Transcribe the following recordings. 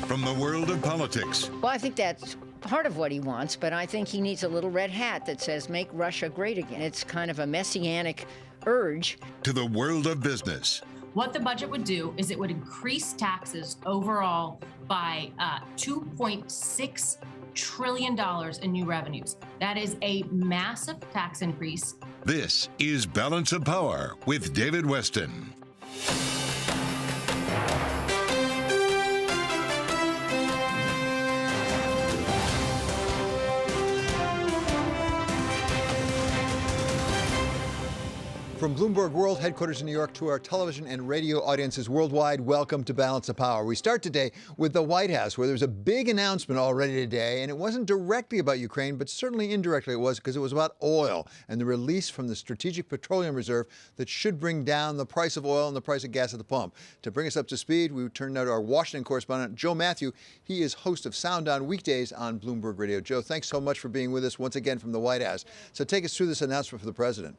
from the world of politics. Well, I think that's part of what he wants, but I think he needs a little red hat that says, make Russia great again. It's kind of a messianic urge. To the world of business. What the budget would do is it would increase taxes overall by $2.6 trillion in new revenues. That is a massive tax increase. This is Balance of Power with David Westin. From Bloomberg World Headquarters in New York to our television and radio audiences worldwide, welcome to Balance of Power. We start today with the White House, where there's a big announcement already today, and it wasn't directly about Ukraine, but certainly indirectly it was, because it was about oil and the release from the Strategic Petroleum Reserve that should bring down the price of oil and the price of gas at the pump. To bring us up to speed, we turn now to our Washington correspondent, Joe Matthew. He is host of Sound On weekdays on Bloomberg Radio. Joe, thanks so much for being with us once again from the White House. So take us through this announcement for the president.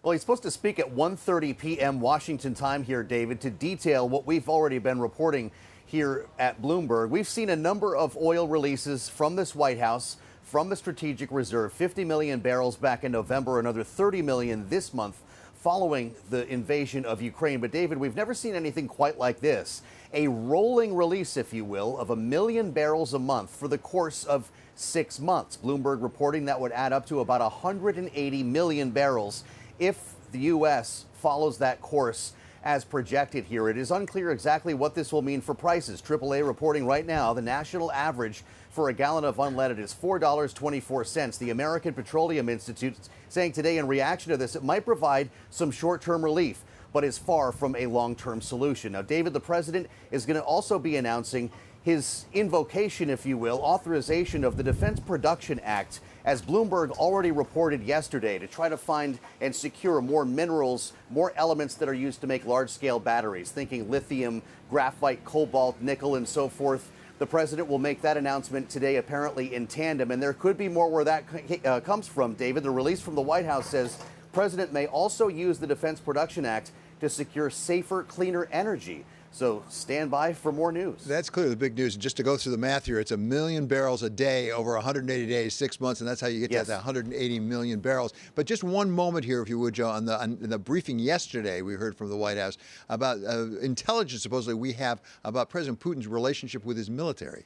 Well, he's supposed to speak at 1:30 p.m. Washington time here, David, to detail what we've already been reporting here at Bloomberg. We've seen a number of oil releases from this White House, from the Strategic Reserve, 50 million barrels back in November, another 30 million this month following the invasion of Ukraine. But, David, we've never seen anything quite like this. A rolling release, if you will, of 1 million barrels a month for the course of 6 months. Bloomberg reporting that would add up to about 180 million barrels if the U.S. follows that course as projected here. It is unclear exactly what this will mean for prices. AAA reporting right now the national average for a gallon of unleaded is $4.24. The American Petroleum Institute saying today in reaction to this, it might provide some short-term relief, but is far from a long-term solution. Now, David, the president is going to also be announcing his invocation, if you will, authorization of the Defense Production Act, as Bloomberg already reported yesterday, to try to find and secure more minerals, more elements that are used to make large-scale batteries, thinking lithium, graphite, cobalt, nickel, and so forth. The president will make that announcement today, apparently in tandem, and there could be more where that comes from, David. The release from the White House says the president may also use the Defense Production Act to secure safer, cleaner energy. So stand by for more news. That's clearly the big news. And just to go through the math here, it's 1 million barrels a day over 180 days, 6 months, and that's how you get to that 180 million barrels. But just one moment here, if you would, Joe, on the briefing yesterday, we heard from the White House about intelligence supposedly we have about President Putin's relationship with his military.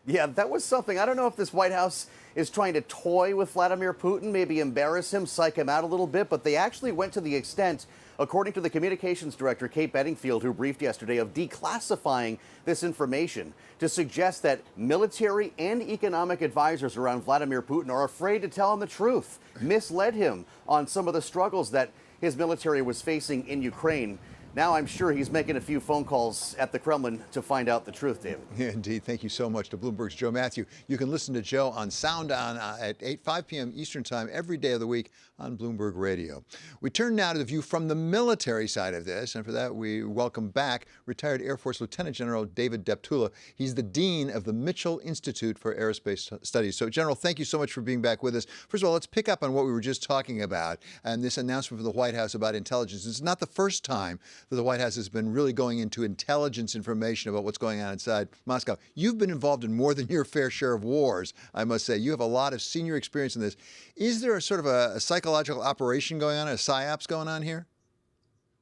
Yeah, that was something. I don't know if this White House is trying to toy with Vladimir Putin, maybe embarrass him, psych him out a little bit, but they actually went to the extent, according to the communications director, Kate Bedingfield, who briefed yesterday, of declassifying this information to suggest that military and economic advisors around Vladimir Putin are afraid to tell him the truth, misled him on some of the struggles that his military was facing in Ukraine. Now I'm sure he's making a few phone calls at the Kremlin to find out the truth, David. Yeah, indeed. Thank you so much to Bloomberg's Joe Matthew. You can listen to Joe on Sound On at 5 p.m. Eastern Time every day of the week on Bloomberg Radio. We turn now to the view from the military side of this, and for that we welcome back retired Air Force Lieutenant General David Deptula. He's the Dean of the Mitchell Institute for Aerospace Studies. So, General, thank you so much for being back with us. First of all, let's pick up on what we were just talking about and this announcement from the White House about intelligence. It's not the first time that the White House has been really going into intelligence information about what's going on inside Moscow. You've been involved in more than your fair share of wars, I must say. You have a lot of senior experience in this. Is there a sort of a psychological operation going on, a psyops going on here?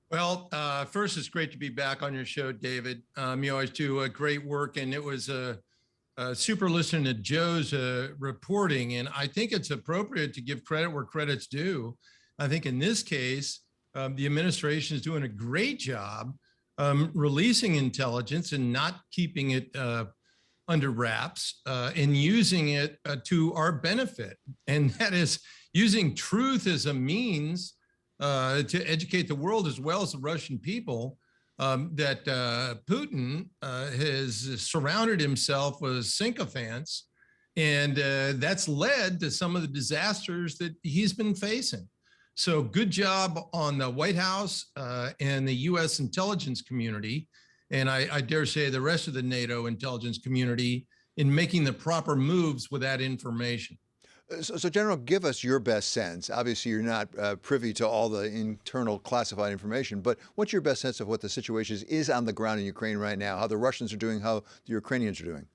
Well, first, it's great to be back on your show, David. You always do great work, and it was super listening to Joe's reporting, and I think it's appropriate to give credit where credit's due. I think in this case, the administration is doing a great job releasing intelligence and not keeping it under wraps and using it to our benefit. And that is using truth as a means to educate the world as well as the Russian people that Putin has surrounded himself with sycophants. And that's led to some of the disasters that he's been facing. So good job on the White House and the U.S. intelligence community, and I dare say the rest of the NATO intelligence community in making the proper moves with that information. So, General, give us your best sense. Obviously, you're not privy to all the internal classified information, but what's your best sense of what the situation is on the ground in Ukraine right now, how the Russians are doing, how the Ukrainians are doing?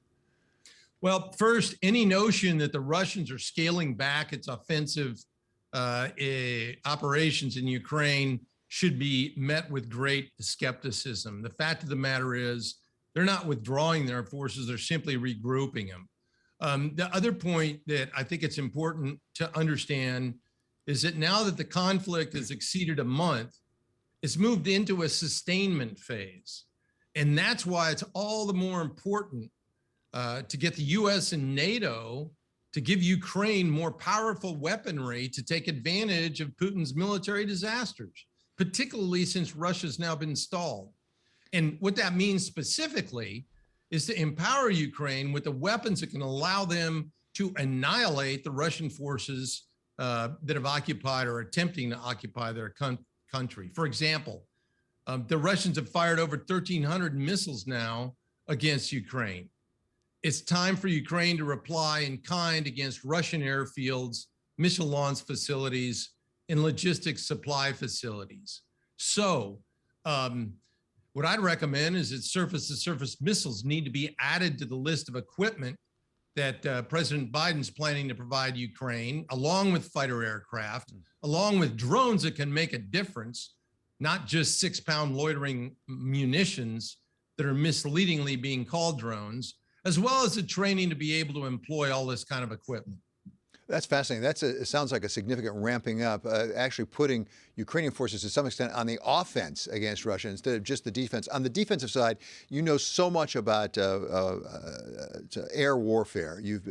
Well, first, any notion that the Russians are scaling back its offensive operations in Ukraine should be met with great skepticism. The fact of the matter is they're not withdrawing their forces, they're simply regrouping them. The other point that I think it's important to understand is that now that the conflict has exceeded a month, it's moved into a sustainment phase. And that's why it's all the more important to get the US and NATO to give Ukraine more powerful weaponry to take advantage of Putin's military disasters, particularly since Russia's now been stalled. And what that means specifically is to empower Ukraine with the weapons that can allow them to annihilate the Russian forces that have occupied or attempting to occupy their country. For example, the Russians have fired over 1,300 missiles now against Ukraine. It's time for Ukraine to reply in kind against Russian airfields, missile launch facilities, and logistics supply facilities. So, what I'd recommend is that surface-to-surface missiles need to be added to the list of equipment that President Biden's planning to provide Ukraine, along with fighter aircraft, along with drones that can make a difference, not just 6-pound loitering munitions that are misleadingly being called drones, as well as the training to be able to employ all this kind of equipment. That's fascinating. It sounds like a significant ramping up, actually putting Ukrainian forces to some extent on the offense against Russia instead of just the defense. On the defensive side, you know so much about air warfare. You've,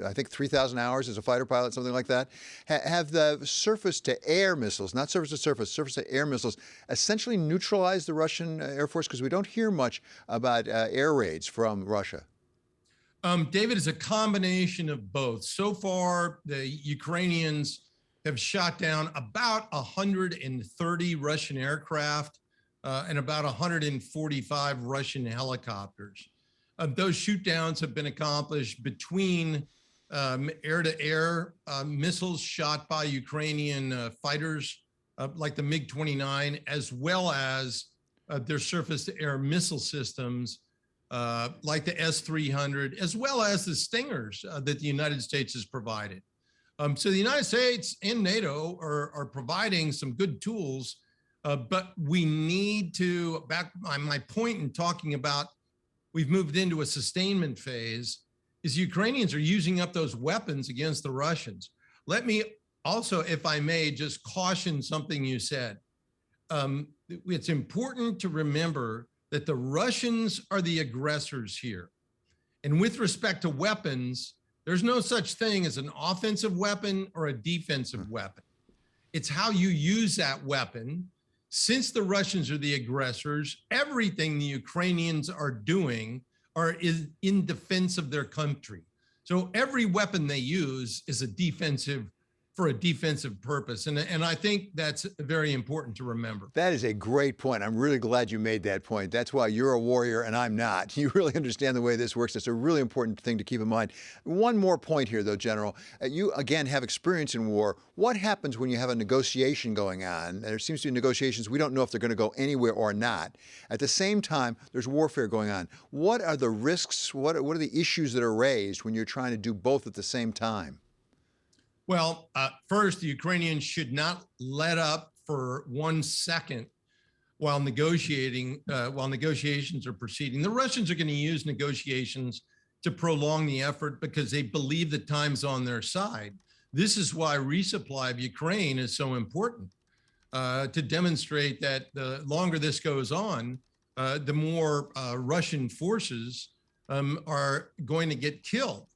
I think, 3,000 hours as a fighter pilot, something like that. Have the surface-to-air missiles, not surface-to-surface, surface-to-air missiles, essentially neutralized the Russian Air Force? Because we don't hear much about air raids from Russia. David, is a combination of both. So far, the Ukrainians have shot down about 130 Russian aircraft and about 145 Russian helicopters. Those shoot downs have been accomplished between air-to-air missiles shot by Ukrainian fighters like the MiG-29, as well as their surface-to-air missile systems like the S-300, as well as the Stingers that the United States has provided. So the United States and NATO are providing some good tools, but we need to, back on my point in talking about we've moved into a sustainment phase, is Ukrainians are using up those weapons against the Russians. Let me also, if I may, just caution something you said. It's important to remember that the Russians are the aggressors here. And with respect to weapons, there's no such thing as an offensive weapon or a defensive weapon. It's how you use that weapon. Since the Russians are the aggressors, everything the Ukrainians are doing is in defense of their country. So every weapon they use is for a defensive purpose. And I think that's very important to remember. That is a great point. I'm really glad you made that point. That's why you're a warrior and I'm not. You really understand the way this works. It's a really important thing to keep in mind. One more point here, though, General. You, again, have experience in war. What happens when you have a negotiation going on? There seems to be negotiations. We don't know if they're going to go anywhere or not. At the same time, there's warfare going on. What are the risks? What are the issues that are raised when you're trying to do both at the same time? Well, first, the Ukrainians should not let up for 1 second while negotiations are proceeding. The Russians are going to use negotiations to prolong the effort because they believe the time's on their side. This is why resupply of Ukraine is so important, to demonstrate that the longer this goes on, the more Russian forces are going to get killed.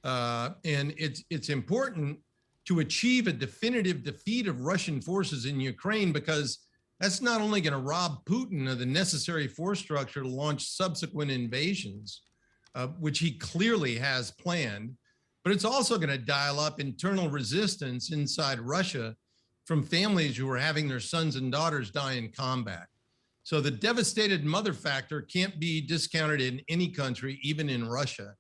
And it's important to achieve a definitive defeat of Russian forces in Ukraine, because that's not only going to rob Putin of the necessary force structure to launch subsequent invasions, which he clearly has planned, but it's also going to dial up internal resistance inside Russia from families who are having their sons and daughters die in combat. So the devastated mother factor can't be discounted in any country, even in Russia.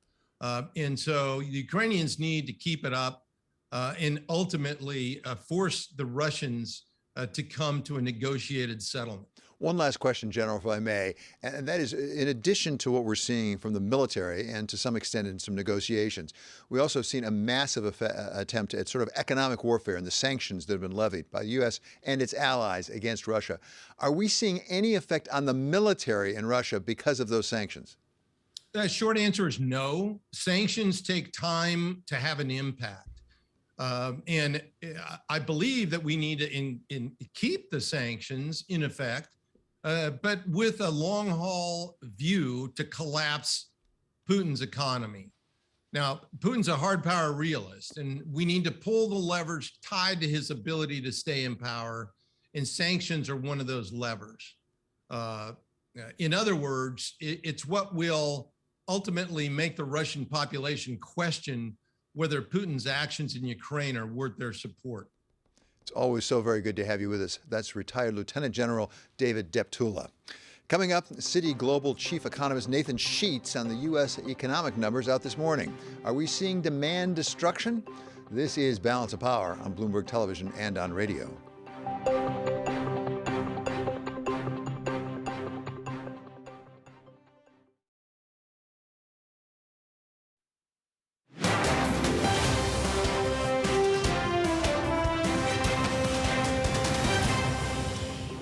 And so the Ukrainians need to keep it up. and ultimately force the Russians to come to a negotiated settlement. One last question, General, if I may, and that is, in addition to what we're seeing from the military and to some extent in some negotiations, we also have seen a massive attempt at sort of economic warfare and the sanctions that have been levied by the U.S. and its allies against Russia. Are we seeing any effect on the military in Russia because of those sanctions? The short answer is no. Sanctions take time to have an impact. And I believe that we need to keep the sanctions in effect, but with a long haul view to collapse Putin's economy. Now, Putin's a hard power realist, and we need to pull the levers tied to his ability to stay in power, and sanctions are one of those levers. In other words, it's what will ultimately make the Russian population question whether Putin's actions in Ukraine are worth their support. It's always so very good to have you with us. That's retired Lieutenant General David Deptula. Coming up, Citi Global Chief Economist Nathan Sheets on the U.S. economic numbers out this morning. Are we seeing demand destruction? This is Balance of Power on Bloomberg Television and on radio.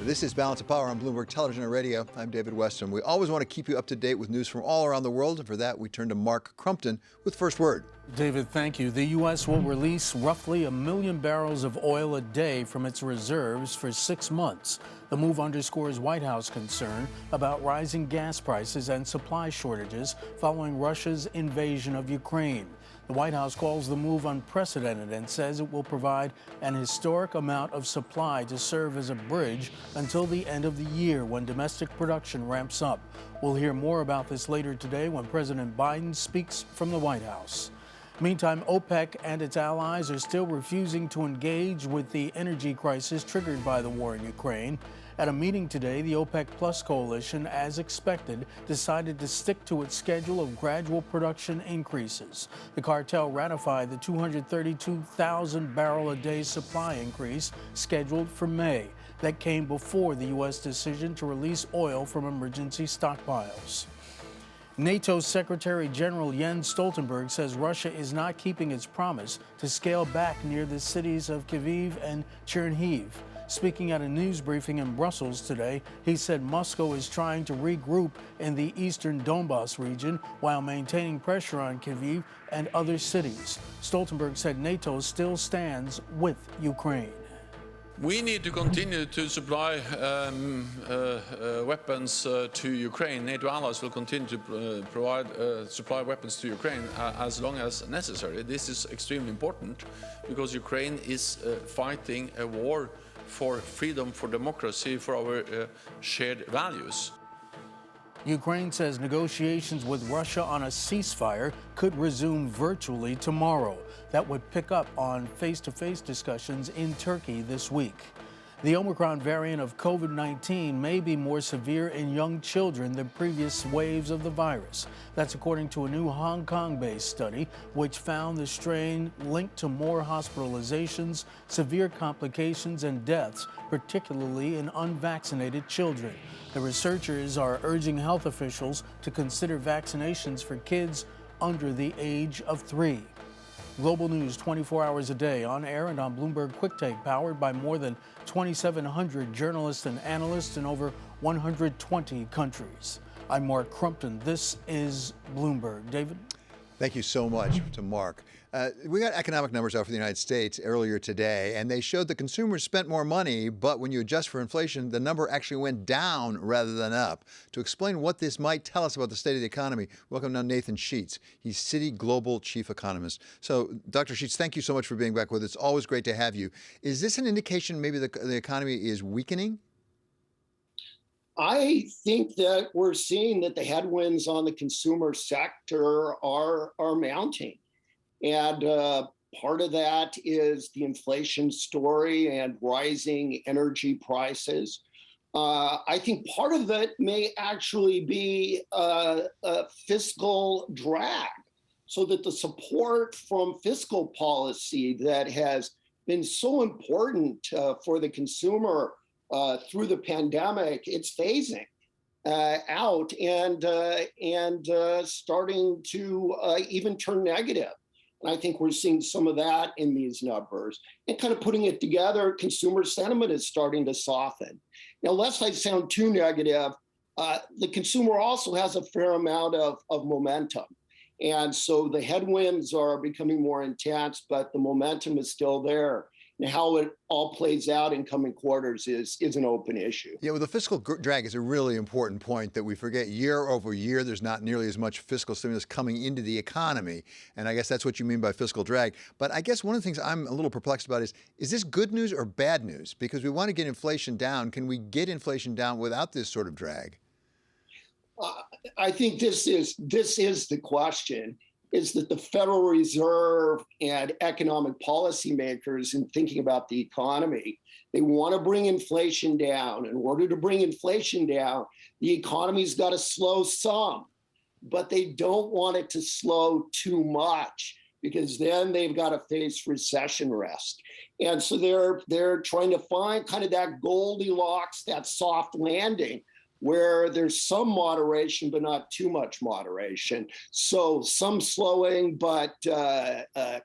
This is Balance of Power on Bloomberg Television and Radio. I'm David Westin. We always want to keep you up to date with news from all around the world, and for that, we turn to Mark Crumpton with First Word. David, thank you. The U.S. will release roughly 1 million barrels of oil a day from its reserves for 6 months. The move underscores White House concern about rising gas prices and supply shortages following Russia's invasion of Ukraine. The White House calls the move unprecedented and says it will provide an historic amount of supply to serve as a bridge until the end of the year when domestic production ramps up. We'll hear more about this later today when President Biden speaks from the White House. Meantime, OPEC and its allies are still refusing to engage with the energy crisis triggered by the war in Ukraine. At a meeting today, the OPEC Plus coalition, as expected, decided to stick to its schedule of gradual production increases. The cartel ratified the 232,000 barrel a day supply increase scheduled for May. That came before the U.S. decision to release oil from emergency stockpiles. NATO Secretary General Jens Stoltenberg says Russia is not keeping its promise to scale back near the cities of Lviv and Chernihiv. Speaking at a news briefing in Brussels today, he said Moscow is trying to regroup in the eastern Donbas region while maintaining pressure on Lviv and other cities. Stoltenberg said NATO still stands with Ukraine. We need to continue to supply weapons to Ukraine. NATO allies will continue to supply weapons to Ukraine as long as necessary. This is extremely important because Ukraine is fighting a war for freedom, for democracy, for our shared values. Ukraine says negotiations with Russia on a ceasefire could resume virtually tomorrow. That would pick up on face-to-face discussions in Turkey this week. The Omicron variant of COVID-19 may be more severe in young children than previous waves of the virus. That's according to a new Hong Kong-based study, which found the strain linked to more hospitalizations, severe complications, and deaths, particularly in unvaccinated children. The researchers are urging health officials to consider vaccinations for kids under the age of 3. Global news 24 hours a day, on air and on Bloomberg Quick Take, powered by more than 2,700 journalists and analysts in over 120 countries. I'm Mark Crumpton. This is Bloomberg. David? Thank you so much to Mark. We got economic numbers out for the United States earlier today, and they showed that consumers spent more money, but when you adjust for inflation, the number actually went down rather than up. To explain what this might tell us about the state of the economy, welcome now Nathan Sheets. He's Citi Global Chief Economist. So, Dr. Sheets, thank you so much for being back with us. It's always great to have you. Is this an indication maybe the economy is weakening? I think that we're seeing that the headwinds on the consumer sector are mounting. And part of that is the inflation story and rising energy prices. I think part of it may actually be a fiscal drag. so that the support from fiscal policy that has been so important for the consumer through the pandemic, it's phasing out and starting to even turn negative. And I think we're seeing some of that in these numbers. And kind of putting it together, consumer sentiment is starting to soften. Now, lest I sound too negative, the consumer also has a fair amount of momentum. And so the headwinds are becoming more intense, but the momentum is still there. And how it all plays out in coming quarters is an open issue. Yeah, well, the fiscal drag is a really important point that we forget. Year over year, there's not nearly as much fiscal stimulus coming into the economy. And I guess that's what you mean by fiscal drag. But I guess one of the things I'm a little perplexed about is this good news or bad news? Because we want to get inflation down. Can we get inflation down without this sort of drag? I think this is the question, is that the Federal Reserve and economic policymakers, in thinking about the economy, they want to bring inflation down. In order to bring inflation down, the economy's got to slow some, but they don't want it to slow too much, because then they've got to face recession risk. And so they're trying to find kind of that Goldilocks, that soft landing, where there's some moderation, but not too much moderation. So some slowing, but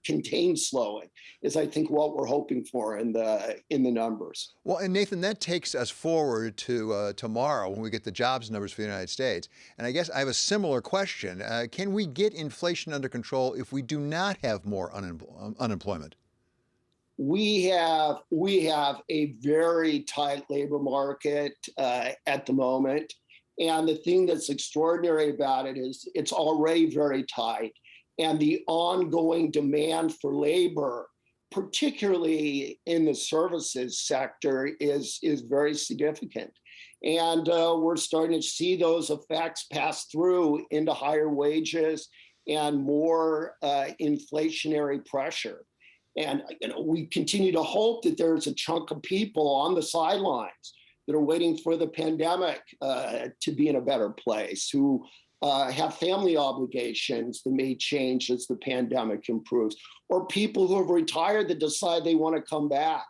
contained slowing is, I think, what we're hoping for in the numbers. Well, and Nathan, that takes us forward to tomorrow when we get the jobs numbers for the United States. And I guess I have a similar question. Can we get inflation under control if we do not have more unemployment? We have a very tight labor market at the moment. And the thing that's extraordinary about it is it's already very tight. And the ongoing demand for labor, particularly in the services sector, is very significant. And we're starting to see those effects pass through into higher wages and more inflationary pressure. And we continue to hope that there's a chunk of people on the sidelines that are waiting for the pandemic to be in a better place, who have family obligations that may change as the pandemic improves, or people who have retired that decide they want to come back.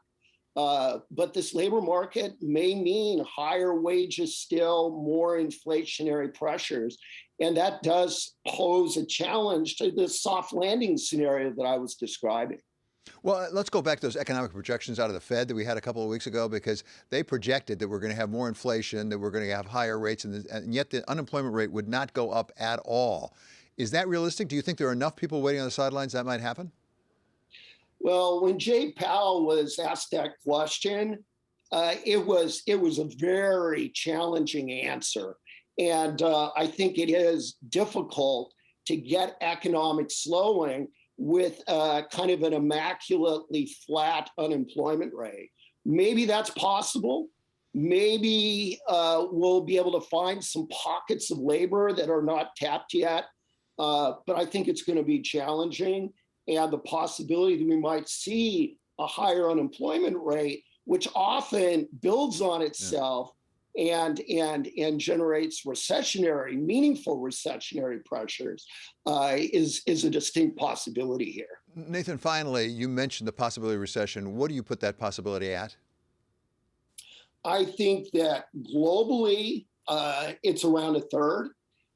But this labor market may mean higher wages still, more inflationary pressures. And that does pose a challenge to this soft landing scenario that I was describing. Well, let's go back to those economic projections out of the Fed that we had a couple of weeks ago, because they projected that we're going to have more inflation, that we're going to have higher rates, and yet the unemployment rate would not go up at all. Is that realistic? Do you think there are enough people waiting on the sidelines that might happen? Well, when Jay Powell was asked that question, it was a very challenging answer. And I think it is difficult to get economic slowing with kind of an immaculately flat unemployment rate. Maybe that's possible. Maybe we'll be able to find some pockets of labor that are not tapped yet. But I think it's going to be challenging. And the possibility that we might see a higher unemployment rate, which often builds on itself and generates meaningful recessionary pressures, is a distinct possibility here. Nathan, finally, you mentioned the possibility of recession. What do you put that possibility at? I think that globally, it's around a third.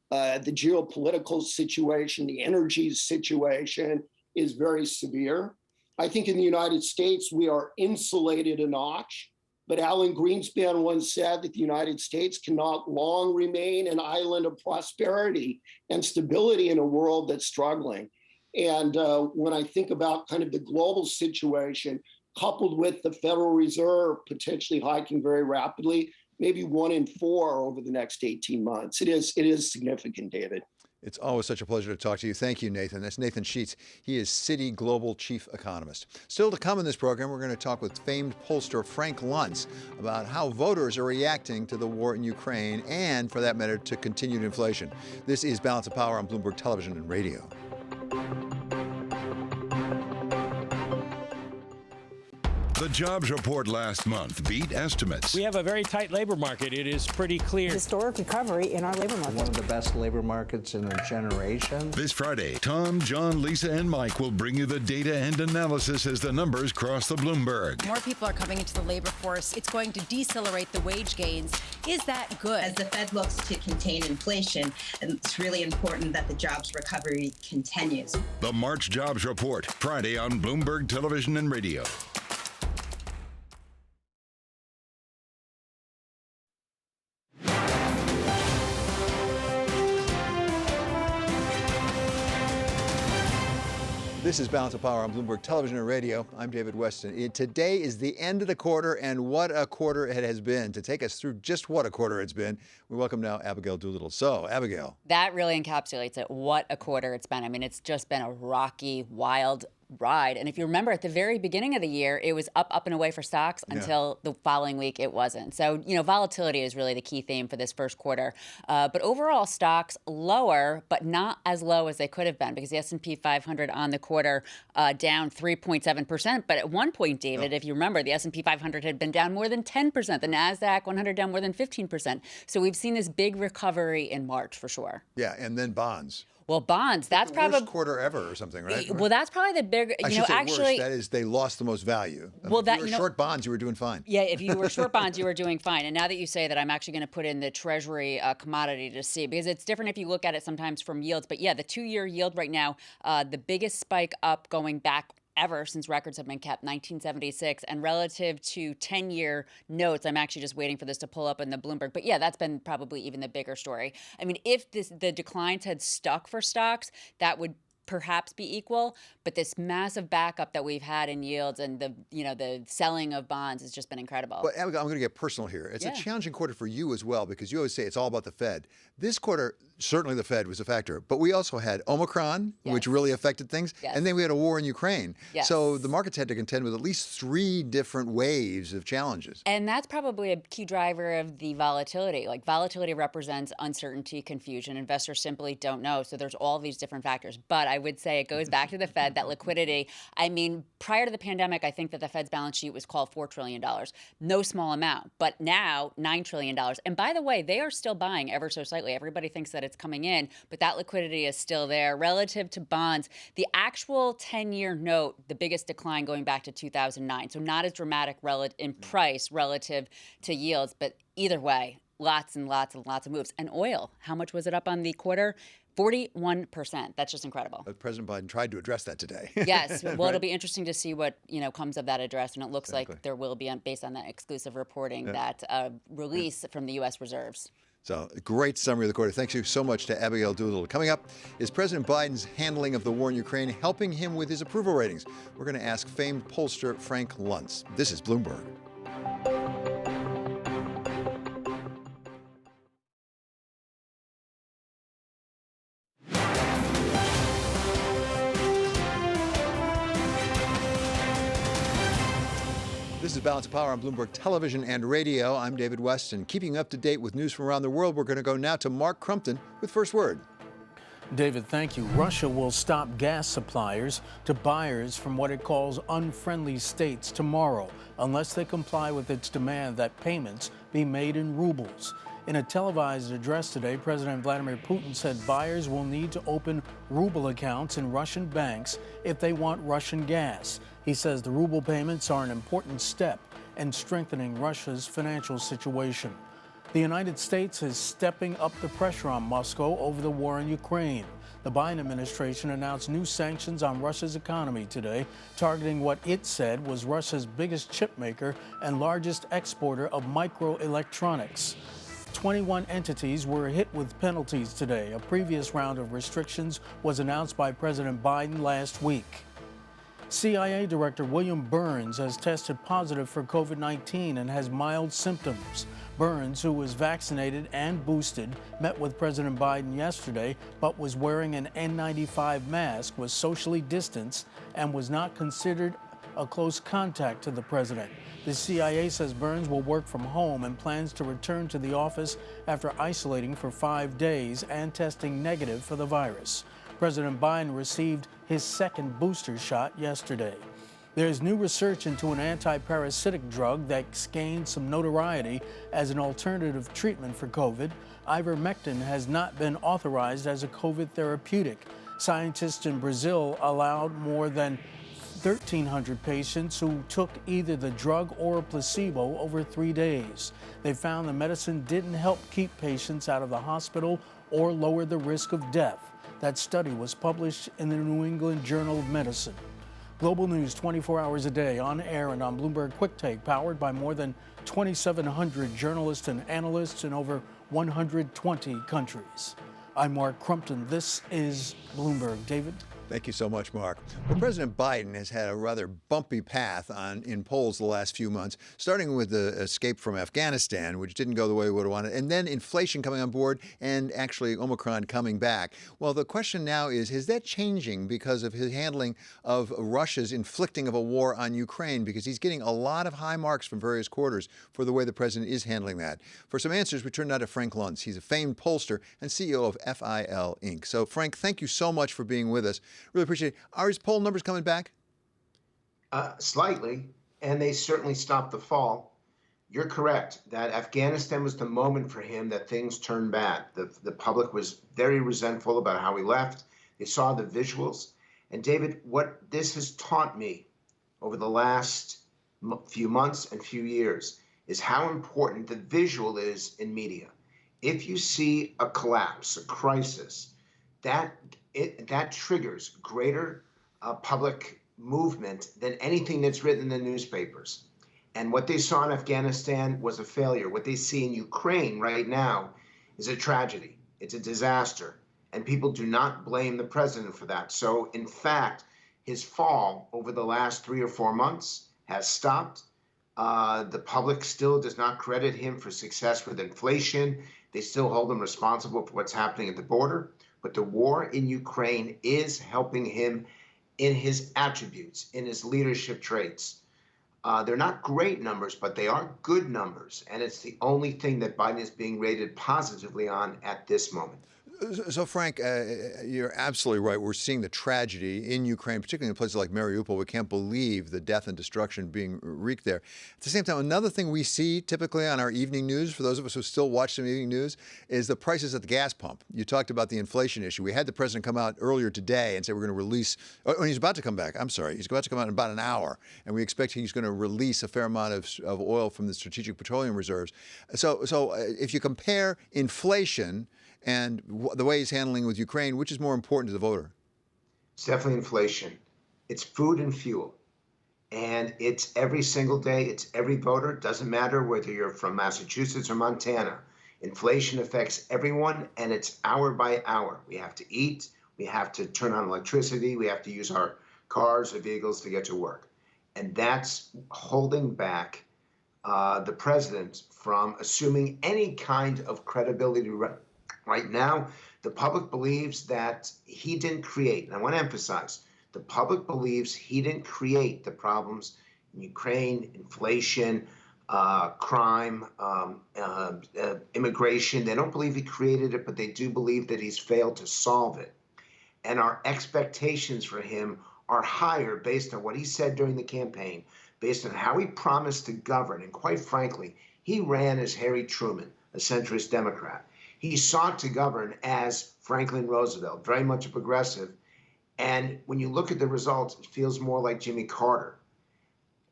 The geopolitical situation, the energy situation is very severe. I think in the United States, we are insulated a notch. But Alan Greenspan once said that the United States cannot long remain an island of prosperity and stability in a world that's struggling. And when I think about kind of the global situation, coupled with the Federal Reserve potentially hiking very rapidly, maybe 1 in 4 over the next 18 months, it is significant, David. It's always such a pleasure to talk to you. Thank you, Nathan. That's Nathan Sheets. He is Citi Global Chief Economist. Still to come in this program, we're going to talk with famed pollster Frank Luntz about how voters are reacting to the war in Ukraine and, for that matter, to continued inflation. This is Balance of Power on Bloomberg Television and Radio. The jobs report last month beat estimates. We have a very tight labor market. It is pretty clear. Historic recovery in our labor market. One of the best labor markets in a generation. This Friday, Tom, John, Lisa, and Mike will bring you the data and analysis as the numbers cross the Bloomberg. More people are coming into the labor force. It's going to decelerate the wage gains. Is that good? As the Fed looks to contain inflation, it's really important that the jobs recovery continues. The March Jobs Report, Friday on Bloomberg Television and Radio. This is Balance of Power on Bloomberg Television and Radio. I'm David Westin. Today is the end of the quarter, and what a quarter it has been. To take us through just what a quarter it's been, we welcome now Abigail Doolittle. So, Abigail. That really encapsulates it. What a quarter it's been. I mean, it's just been a rocky, wild ride. And if you remember at the very beginning of the year, it was up and away for stocks until the following week it wasn't. So, volatility is really the key theme for this first quarter. But overall, stocks lower, but not as low as they could have been, because the S&P 500 on the quarter down 3.7%. But at one point, David, if you remember, the S&P 500 had been down more than 10%. The NASDAQ 100 down more than 15%. So we've seen this big recovery in March for sure. Yeah, and then bonds. Well, bonds, that's probably worst quarter ever or something, right? Well, that's probably the big, actually, that is, they lost the most value. Well, if you were short bonds, you were doing fine. Yeah, if you were short bonds, you were doing fine. And now that you say that, I'm actually going to put in the Treasury commodity to see, because it's different if you look at it sometimes from yields. But yeah, the 2-year yield right now, the biggest spike up going back ever since records have been kept, 1976. And relative to 10-year notes, I'm actually just waiting for this to pull up in the Bloomberg. But yeah, that's been probably even the bigger story. I mean, if the declines had stuck for stocks, that would perhaps be equal, but this massive backup that we've had in yields and the selling of bonds has just been incredible. But Abigail, I'm going to get personal here. It's a challenging quarter for you as well, because you always say it's all about the Fed. This quarter, certainly the Fed was a factor, but we also had Omicron, which really affected things, and then we had a war in Ukraine. So the markets had to contend with at least 3 different waves of challenges. And that's probably a key driver of the volatility. Like, volatility represents uncertainty, confusion. Investors simply don't know. So there's all these different factors. But I would say it goes back to the Fed, that liquidity. I mean, prior to the pandemic, I think that the Fed's balance sheet was called $4 trillion. No small amount. But now, $9 trillion. And by the way, they are still buying ever so slightly. Everybody thinks that it's coming in, but that liquidity is still there. Relative to bonds, the actual 10-year note, the biggest decline going back to 2009. So not as dramatic in price relative to yields, but either way, lots and lots and lots of moves. And oil, how much was it up on the quarter? 41%. That's just incredible. But President Biden tried to address that today. Yes. Well, it'll be interesting to see what comes of that address, and it looks like there will be, based on that exclusive reporting, that release from the U.S. reserves. So, great summary of the quarter. Thank you so much to Abigail Doolittle. Coming up is President Biden's handling of the war in Ukraine helping him with his approval ratings. We're going to ask famed pollster Frank Luntz. This is Bloomberg. This is Balance of Power on Bloomberg Television and Radio. I'm David Westin. Keeping up to date with news from around the world, we're going to go now to Mark Crumpton with First Word. David, thank you. Russia will stop gas suppliers to buyers from what it calls unfriendly states tomorrow, unless they comply with its demand that payments be made in rubles. In a televised address today, President Vladimir Putin said buyers will need to open ruble accounts in Russian banks if they want Russian gas. He says the ruble payments are an important step in strengthening Russia's financial situation. The United States is stepping up the pressure on Moscow over the war in Ukraine. The Biden administration announced new sanctions on Russia's economy today, targeting what it said was Russia's biggest chip maker and largest exporter of microelectronics. 21 entities were hit with penalties today. A previous round of restrictions was announced by President Biden last week. CIA Director William Burns has tested positive for COVID-19 and has mild symptoms. Burns, who was vaccinated and boosted, met with President Biden yesterday, but was wearing an N95 mask, was socially distanced, and was not considered a close contact to the president. The CIA says Burns will work from home and plans to return to the office after isolating for 5 days and testing negative for the virus. President Biden received his second booster shot yesterday. There's new research into an anti-parasitic drug that's gained some notoriety as an alternative treatment for COVID. Ivermectin has not been authorized as a COVID therapeutic. Scientists in Brazil allowed more than 1,300 patients who took either the drug or a placebo over 3 days. They found the medicine didn't help keep patients out of the hospital or lower the risk of death. That study was published in the New England Journal of Medicine. Global news 24 hours a day, on air and on Bloomberg Quick Take, powered by more than 2,700 journalists and analysts in over 120 countries. I'm Mark Crumpton. This is Bloomberg. David? Thank you so much, Mark. Well, President Biden has had a rather bumpy path in polls the last few months, starting with the escape from Afghanistan, which didn't go the way we would have wanted, and then inflation coming on board and actually Omicron coming back. Well, the question now is that changing because of his handling of Russia's inflicting of a war on Ukraine? Because he's getting a lot of high marks from various quarters for the way the president is handling that. For some answers, we turn now to Frank Luntz. He's a famed pollster and CEO of FIL Inc. So, Frank, thank you so much for being with us. Really appreciate it. Are his poll numbers coming back? Slightly, and they certainly stopped the fall. You're correct that Afghanistan was the moment for him that things turned bad. The public was very resentful about how he left. They saw the visuals. And David, what this has taught me over the last few months and few years is how important the visual is in media. If you see a collapse, a crisis, that triggers greater public movement than anything that's written in the newspapers. And what they saw in Afghanistan was a failure. What they see in Ukraine right now is a tragedy. It's a disaster. And people do not blame the president for that. So, in fact, his fall over the last 3 or 4 months has stopped. The public still does not credit him for success with inflation. They still hold him responsible for what's happening at the border. But the war in Ukraine is helping him in his attributes, in his leadership traits. They're not great numbers, but they are good numbers. And it's the only thing that Biden is being rated positively on at this moment. So, Frank, you're absolutely right. We're seeing the tragedy in Ukraine, particularly in places like Mariupol. We can't believe the death and destruction being wreaked there. At the same time, another thing we see typically on our evening news, for those of us who still watch some evening news, is the prices at the gas pump. You talked about the inflation issue. We had the president come out earlier today and say we're going to release, he's about to come back. I'm sorry. He's about to come out in about an hour, and we expect he's going to release a fair amount of oil from the Strategic Petroleum Reserves. So if you compare inflation and the way he's handling with Ukraine, which is more important to the voter? It's definitely inflation. It's food and fuel. And it's every single day. It's every voter. It doesn't matter whether you're from Massachusetts or Montana. Inflation affects everyone, and it's hour by hour. We have to eat. We have to turn on electricity. We have to use our cars or vehicles to get to work. And that's holding back the president from assuming any kind of credibility. Right now, the public believes that he didn't create, and I want to emphasize, the public believes he didn't create the problems in Ukraine, inflation, crime, immigration. They don't believe he created it, but they do believe that he's failed to solve it. And our expectations for him are higher based on what he said during the campaign, based on how he promised to govern. And quite frankly, he ran as Harry Truman, a centrist Democrat. He sought to govern as Franklin Roosevelt, very much a progressive. And when you look at the results, it feels more like Jimmy Carter.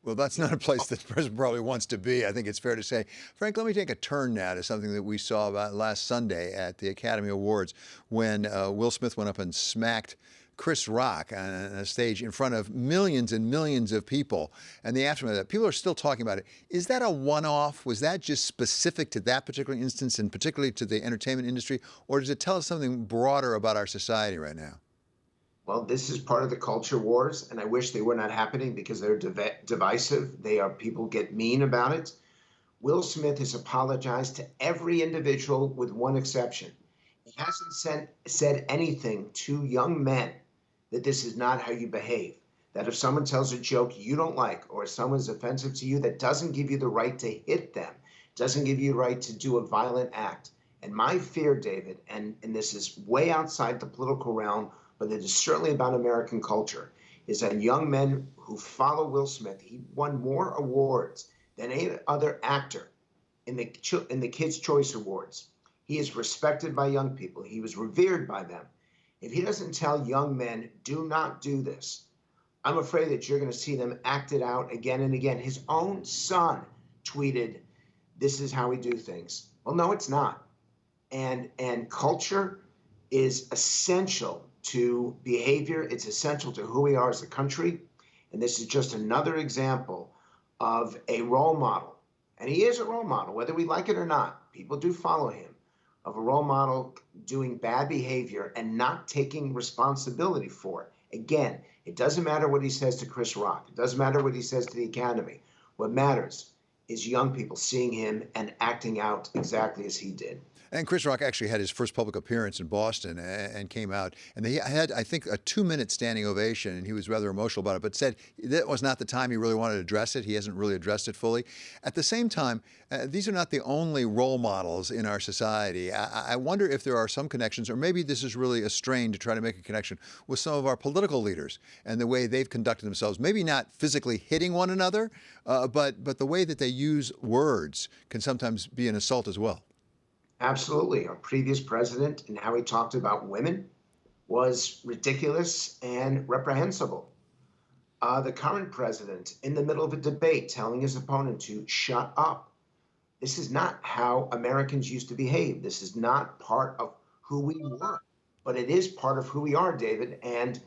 Well, that's not a place that the president probably wants to be, I think it's fair to say. Frank, let me take a turn now to something that we saw about last Sunday at the Academy Awards when Will Smith went up and smacked Chris Rock on a stage in front of millions and millions of people. And the aftermath of that, people are still talking about it. Is that a one-off? Was that just specific to that particular instance and particularly to the entertainment industry? Or does it tell us something broader about our society right now? Well, this is part of the culture wars, and I wish they were not happening because they're divisive. People get mean about it. Will Smith has apologized to every individual with one exception. He hasn't said anything to young men that this is not how you behave, that if someone tells a joke you don't like or if someone's offensive to you, that doesn't give you the right to hit them, doesn't give you the right to do a violent act. And my fear, David, and this is way outside the political realm, but it is certainly about American culture, is that young men who follow Will Smith, he won more awards than any other actor in the Kids' Choice Awards. He is respected by young people. He was revered by them. If he doesn't tell young men, do not do this, I'm afraid that you're going to see them act it out again and again. His own son tweeted, "This is how we do things." Well, no, it's not. And culture is essential to behavior. It's essential to who we are as a country. And this is just another example of a role model. And he is a role model, whether we like it or not. People do follow him, of a role model doing bad behavior and not taking responsibility for it. Again, it doesn't matter what he says to Chris Rock. It doesn't matter what he says to the Academy. What matters is young people seeing him and acting out exactly as he did. And Chris Rock actually had his first public appearance in Boston and came out. And he had, I think, a 2-minute standing ovation, and he was rather emotional about it, but said that was not the time he really wanted to address it. He hasn't really addressed it fully. At the same time, these are not the only role models in our society. I wonder if there are some connections, or maybe this is really a strain to try to make a connection with some of our political leaders and the way they've conducted themselves. Maybe not physically hitting one another, but the way that they use words can sometimes be an assault as well. Absolutely. Our previous president and how he talked about women was ridiculous and reprehensible. The current president, in the middle of a debate, telling his opponent to shut up. This is not how Americans used to behave. This is not part of who we were, but it is part of who we are, David. And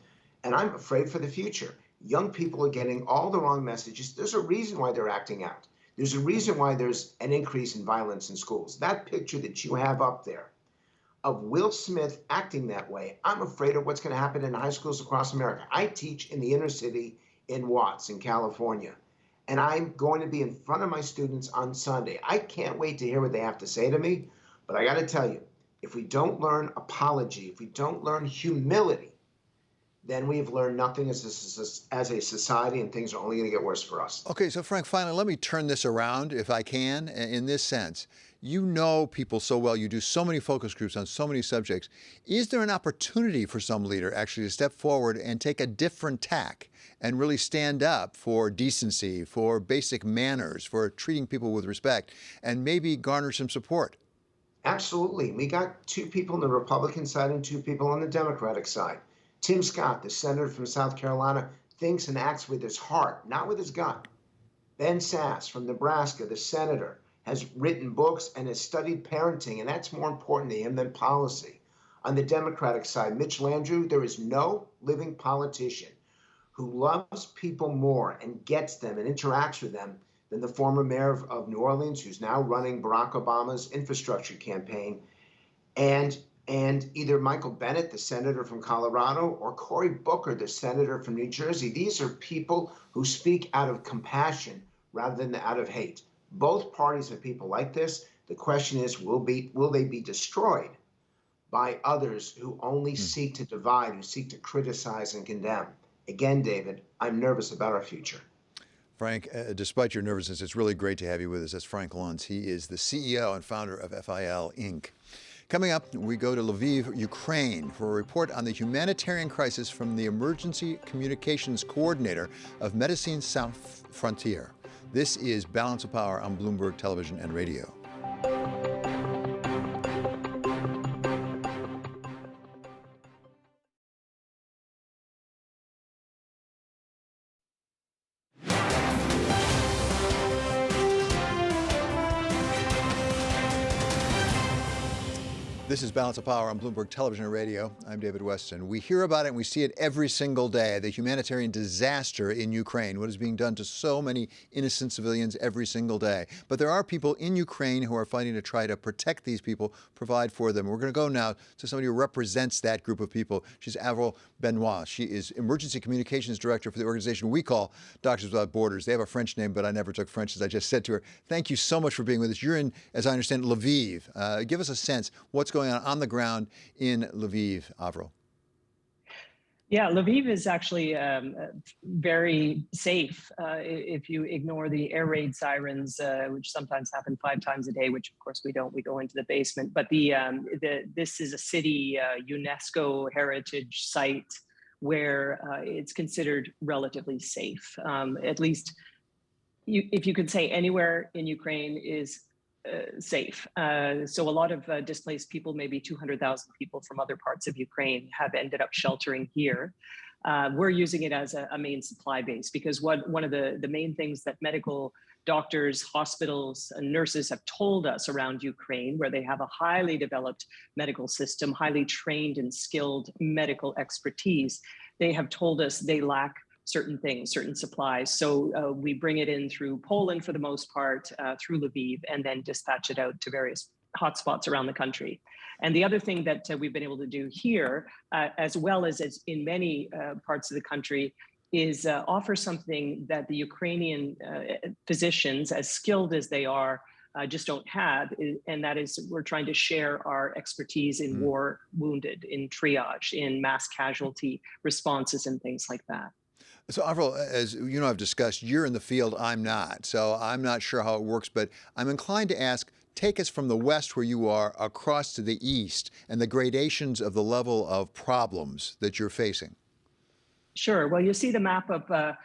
I'm afraid for the future. Young people are getting all the wrong messages. There's a reason why they're acting out. There's a reason why there's an increase in violence in schools. That picture that you have up there of Will Smith acting that way, I'm afraid of what's going to happen in high schools across America. I teach in the inner city in Watts in California, and I'm going to be in front of my students on Sunday. I can't wait to hear what they have to say to me, but I got to tell you, if we don't learn apology, if we don't learn humility, then we've learned nothing as a society, and things are only going to get worse for us. Okay, so Frank, finally, let me turn this around, if I can, in this sense. You know people so well. You do so many focus groups on so many subjects. Is there an opportunity for some leader actually to step forward and take a different tack and really stand up for decency, for basic manners, for treating people with respect, and maybe garner some support? Absolutely. We got 2 people on the Republican side and 2 people on the Democratic side. Tim Scott, the senator from South Carolina, thinks and acts with his heart, not with his gut. Ben Sasse from Nebraska, the senator, has written books and has studied parenting, and that's more important to him than policy. On the Democratic side, Mitch Landrieu, there is no living politician who loves people more and gets them and interacts with them than the former mayor of New Orleans, who's now running Barack Obama's infrastructure campaign, and either Michael Bennet, the senator from Colorado, or Cory Booker, the senator from New Jersey. These are people who speak out of compassion rather than out of hate. Both parties have people like this. The question is, will they be destroyed by others who only seek to divide, who seek to criticize and condemn? Again, David, I'm nervous about our future. Frank, despite your nervousness, it's really great to have you with us. That's Frank Luntz. He is the CEO and founder of FIL Inc. Coming up, we go to Lviv, Ukraine, for a report on the humanitarian crisis from the Emergency Communications Coordinator of Medicine Sans Frontières. This is Balance of Power on Bloomberg Television and Radio. This is Balance of Power on Bloomberg Television and Radio. I'm David Westin. We hear about it and we see it every single day, the humanitarian disaster in Ukraine, what is being done to so many innocent civilians every single day. But there are people in Ukraine who are fighting to try to protect these people, provide for them. We're going to go now to somebody who represents that group of people. She's Avril Benoit. She is Emergency Communications Director for the organization we call Doctors Without Borders. They have a French name, but I never took French, as I just said to her. Thank you so much for being with us. You're in, as I understand, Lviv. Give us a sense what's going on the ground in Lviv, Avril. Yeah, Lviv is actually very safe if you ignore the air raid sirens, which sometimes happen 5 times a day, which of course we don't. We go into the basement. But this is a city UNESCO heritage site where it's considered relatively safe. At least, if you could say anywhere in Ukraine is safe. So a lot of displaced people, maybe 200,000 people from other parts of Ukraine, have ended up sheltering here. We're using it as a main supply base because one of the main things that medical doctors, hospitals, and nurses have told us around Ukraine, where they have a highly developed medical system, highly trained and skilled medical expertise, they have told us they lack certain things, certain supplies. So we bring it in through Poland for the most part, through Lviv, and then dispatch it out to various hotspots around the country. And the other thing that we've been able to do here, as well as in many parts of the country, is offer something that the Ukrainian physicians, as skilled as they are, just don't have. And that is, we're trying to share our expertise in war wounded, in triage, in mass casualty responses and things like that. So, Avril, as you know, I've discussed, you're in the field, I'm not. So I'm not sure how it works, but I'm inclined to ask, take us from the west where you are across to the east and the gradations of the level of problems that you're facing. Sure. Well, you see the map of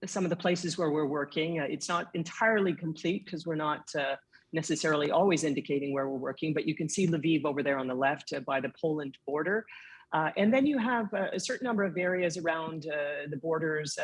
some of the places where we're working. It's not entirely complete because we're not necessarily always indicating where we're working, but you can see Lviv over there on the left by the Poland border. And then you have a certain number of areas around the borders,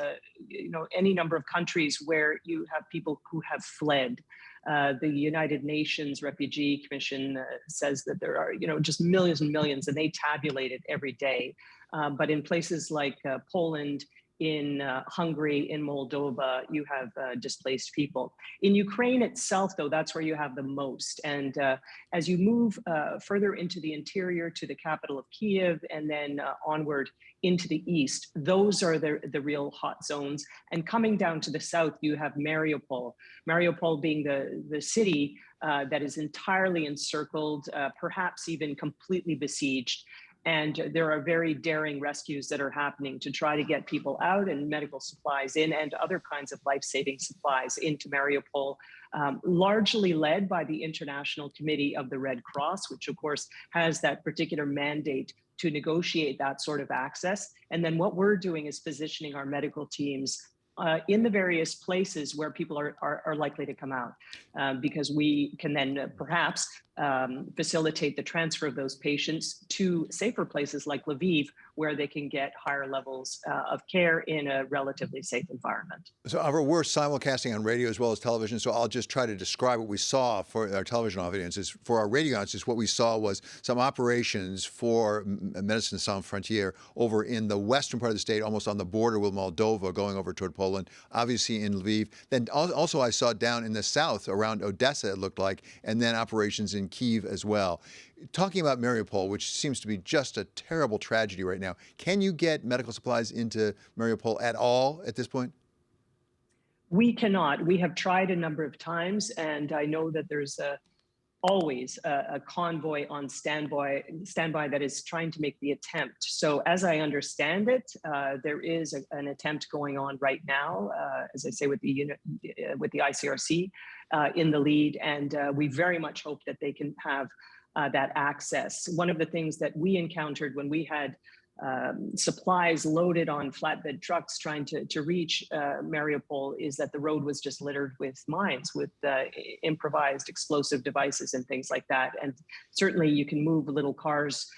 any number of countries where you have people who have fled. The United Nations Refugee Commission says that there are, just millions and millions, and they tabulate it every day. But in places like Poland, in Hungary, in Moldova, you have displaced people. In Ukraine itself, though, that's where you have the most. And as you move further into the interior to the capital of Kyiv and then onward into the east, those are the real hot zones. And coming down to the south, you have Mariupol. Mariupol being the city that is entirely encircled, perhaps even completely besieged. And there are very daring rescues that are happening to try to get people out and medical supplies in and other kinds of life-saving supplies into Mariupol, largely led by the International Committee of the Red Cross, which of course has that particular mandate to negotiate that sort of access. And then what we're doing is positioning our medical teams in the various places where people are likely to come out, because we can then perhaps facilitate the transfer of those patients to safer places like Lviv, where they can get higher levels of care in a relatively safe environment. So, Avril, we're simulcasting on radio as well as television, so I'll just try to describe what we saw for our television audiences. For our radio audiences, what we saw was some operations for Médecins Sans Frontières over in the western part of the state, almost on the border with Moldova, going over toward Poland, obviously in Lviv. Then also I saw down in the south around Odessa, it looked like, and then operations in Kyiv as well. Talking about Mariupol, which seems to be just a terrible tragedy right now, can you get medical supplies into Mariupol at all at this point? We cannot. We have tried a number of times, and I know that there's always a convoy on standby that is trying to make the attempt. So as I understand it, there is an attempt going on right now, as I say, with the ICRC in the lead, and we very much hope that they can have that access. One of the things that we encountered when we had supplies loaded on flatbed trucks trying to reach Mariupol is that the road was just littered with mines, with improvised explosive devices and things like that. And certainly you can move little cars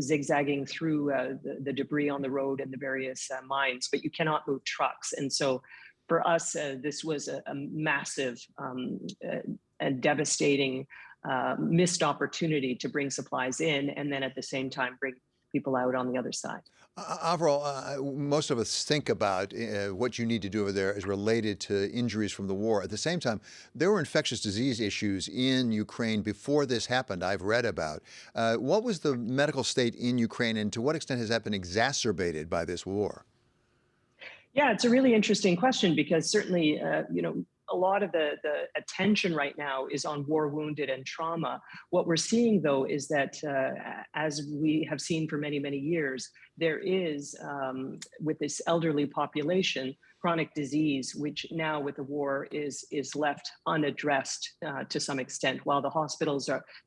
zigzagging through the debris on the road and the various mines, but you cannot move trucks. And so for us, this was a massive and devastating missed opportunity to bring supplies in and then at the same time bring people out on the other side. Avril, most of us think about what you need to do over there is related to injuries from the war. At the same time, there were infectious disease issues in Ukraine before this happened, I've read about. What was the medical state in Ukraine, and to what extent has that been exacerbated by this war? Yeah, it's a really interesting question because certainly, a lot of the attention right now is on war wounded and trauma. What we're seeing, though, is that as we have seen for many, many years, there is, with this elderly population, chronic disease, which now with the war is left unaddressed to some extent. While the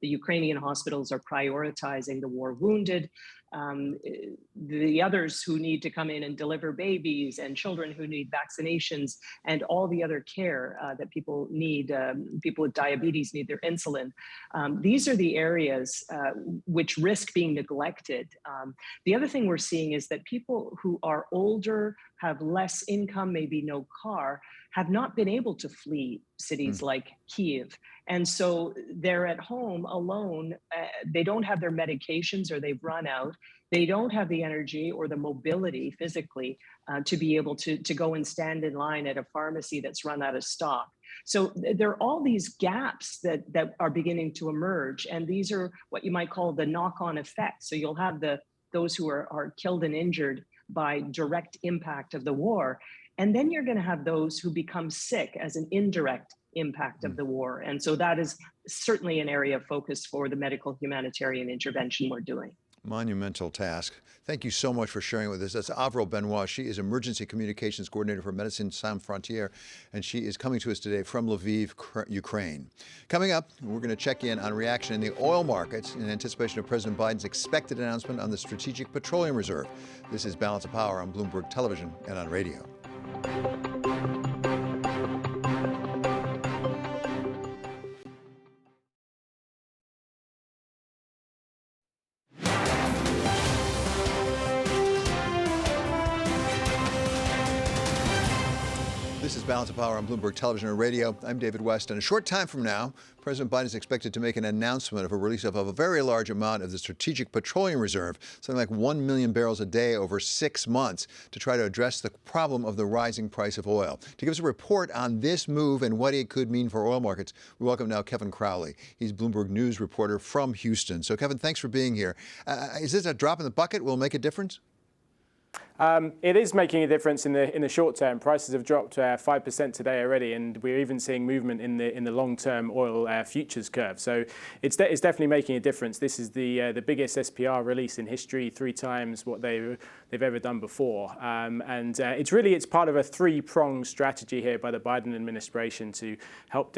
Ukrainian hospitals are prioritizing the war wounded, the others who need to come in and deliver babies and children who need vaccinations and all the other care that people need, people with diabetes need their insulin. These are the areas which risk being neglected. The other thing we're seeing is that people who are older, have less income, maybe no car, have not been able to flee cities like Kyiv. And so they're at home alone. They don't have their medications or they've run out. They don't have the energy or the mobility physically to be able to go and stand in line at a pharmacy that's run out of stock. So there are all these gaps that are beginning to emerge. And these are what you might call the knock-on effect. So you'll have those who are killed and injured by direct impact of the war. And then you're going to have those who become sick as an indirect impact of the war. And so that is certainly an area of focus for the medical humanitarian intervention we're doing. Monumental task. Thank you so much for sharing with us. That's Avril Benoit. She is Emergency Communications Coordinator for Médecins Sans Frontières, and she is coming to us today from Lviv, Ukraine. Coming up, we're going to check in on reaction in the oil markets in anticipation of President Biden's expected announcement on the Strategic Petroleum Reserve. This is Balance of Power on Bloomberg Television and on radio. This is Balance of Power on Bloomberg Television and Radio. I'm David Westin. A short time from now, President Biden is expected to make an announcement of a release of a very large amount of the Strategic Petroleum Reserve, something like 1 million barrels a day over 6 months, to try to address the problem of the rising price of oil. To give us a report on this move and what it could mean for oil markets, we welcome now Kevin Crowley. He's Bloomberg News reporter from Houston. So, Kevin, thanks for being here. Is this a drop in the bucket? Will it make a difference? It is making a difference in the short term. Prices have dropped 5% today already, and we're even seeing movement in the long-term oil futures curve. So it's definitely making a difference. This is the biggest SPR release in history, 3 times what they've ever done before, and it's part of a 3-pronged strategy here by the Biden administration to help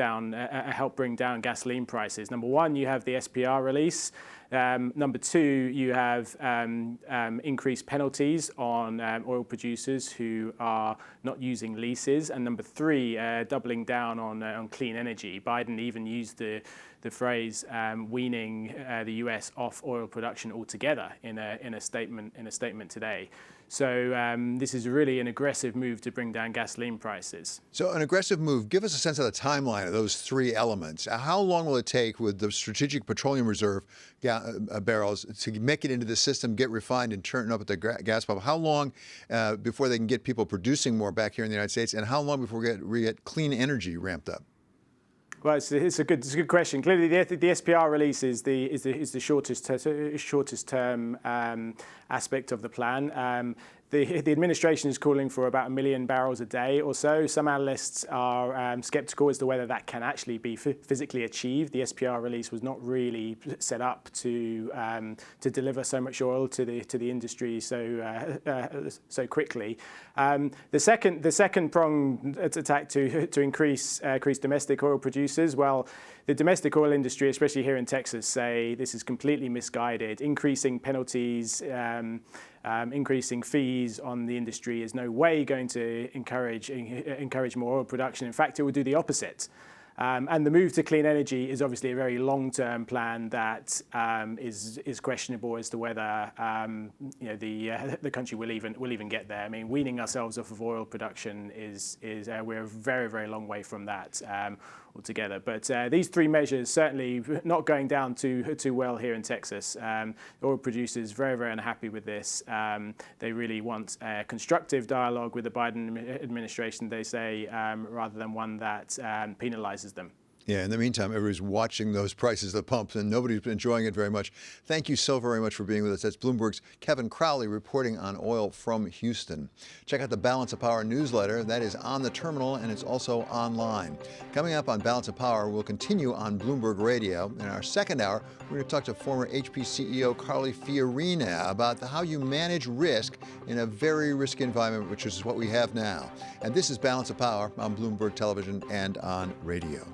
bring down gasoline prices. Number 1, you have the SPR release. Number 2, you have increased penalties on oil producers who are not using leases. And number 3, doubling down on clean energy. Biden even used the phrase weaning the U.S. off oil production altogether in a statement today. So this is really an aggressive move to bring down gasoline prices. So an aggressive move. Give us a sense of the timeline of those 3 elements. How long will it take with the Strategic Petroleum Reserve barrels to make it into the system, get refined, and turn up at the gas pump? How long before they can get people producing more back here in the United States? And how long before we get clean energy ramped up? Well, it's a good question. Clearly, the SPR release is the shortest term aspect of the plan. The administration is calling for about 1 million barrels a day or so. Some analysts are skeptical as to whether that can actually be physically achieved. The SPR release was not really set up to deliver so much oil to the industry so quickly. The second prong attack to increase domestic oil producers. Well, the domestic oil industry, especially here in Texas, say this is completely misguided. Increasing penalties, increasing fees on the industry is no way going to encourage more oil production. In fact, it will do the opposite. And the move to clean energy is obviously a very long-term plan that is questionable as to whether the country will even get there. I mean, weaning ourselves off of oil production is we're a very, very long way from that altogether. But these 3 measures certainly not going down too well here in Texas. Oil producers very, very unhappy with this. They really want a constructive dialogue with the Biden administration, they say, rather than one that penalizes them. Yeah, in the meantime, everybody's watching those prices at the pump, and nobody's been enjoying it very much. Thank you so very much for being with us. That's Bloomberg's Kevin Crowley reporting on oil from Houston. Check out the Balance of Power newsletter. That is on the terminal, and it's also online. Coming up on Balance of Power, we'll continue on Bloomberg Radio. In our second hour, we're going to talk to former HP CEO Carly Fiorina about how you manage risk in a very risky environment, which is what we have now. And this is Balance of Power on Bloomberg Television and on radio.